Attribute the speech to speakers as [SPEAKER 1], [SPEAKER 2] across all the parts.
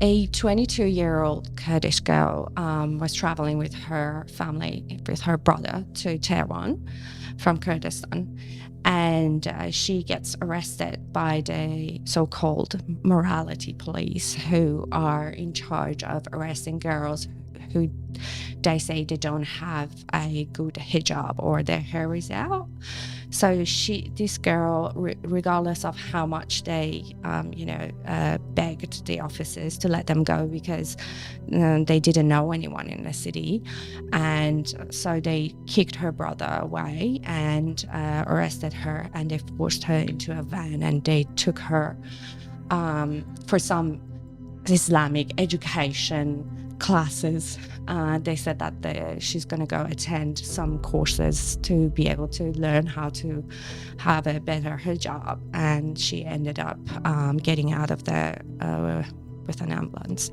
[SPEAKER 1] A 22-year-old Kurdish girl was traveling with her family, with her brother, to Tehran from Kurdistan. And she gets arrested by the so-called morality police, who are in charge of arresting girls who they say they don't have a good hijab or their hair is out. So this girl, regardless of how much they, begged the officers to let them go because they didn't know anyone in the city, and so they kicked her brother away and arrested her, and they forced her into a van, and they took her for some Islamic education classes. They said that she's going to go attend some courses to be able to learn how to have a better hijab, and she ended up getting out of there with an ambulance,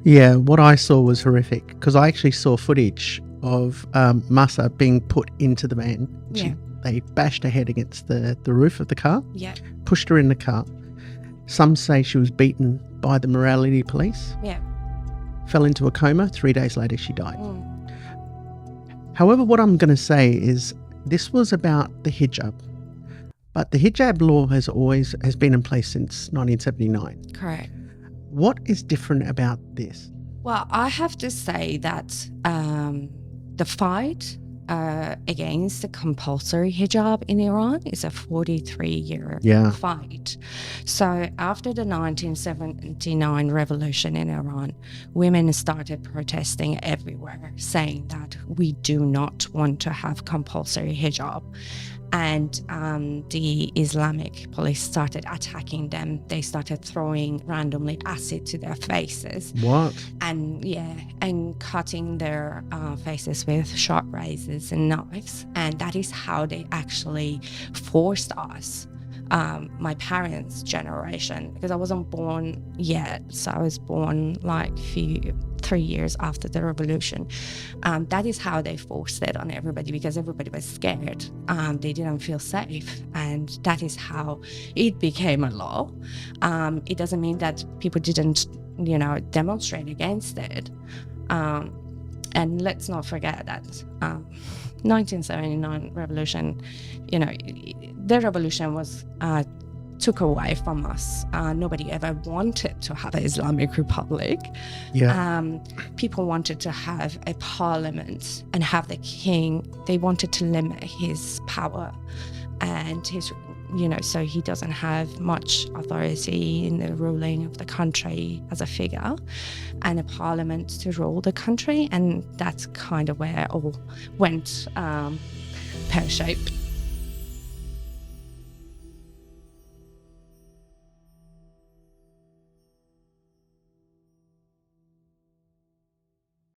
[SPEAKER 2] Yeah, what I saw was horrific, because I actually saw footage of Mahsa being put into the van. They bashed her head against the roof of the car, pushed her in the car. Some say she was beaten by the morality police, fell into a coma. 3 days later, she died. However, what I'm going to say is this was about the hijab, but the hijab law has been in place since 1979.
[SPEAKER 1] Correct.
[SPEAKER 2] What is different about this?
[SPEAKER 1] Well, I have to say that the fight against the compulsory hijab in Iran is a 43-year fight. So after the 1979 revolution in Iran, women started protesting everywhere, saying that we do not want to have compulsory hijab. And the Islamic police started attacking them. They started throwing randomly acid to their faces.
[SPEAKER 2] What?
[SPEAKER 1] And cutting their faces with sharp razors and knives. And that is how they actually forced us, my parents' generation, because I wasn't born yet. So I was born like 3 years after the revolution. That is how they forced it on everybody, because everybody was scared. They didn't feel safe, and that is how it became a law. It doesn't mean that people didn't, demonstrate against it. And let's not forget that 1979 revolution, the revolution was took away from us. Nobody ever wanted to have an Islamic Republic. People wanted to have a parliament and have the king. They wanted to limit his power and his, so he doesn't have much authority in the ruling of the country as a figure, and a parliament to rule the country. And that's kind of where it all went pear-shaped.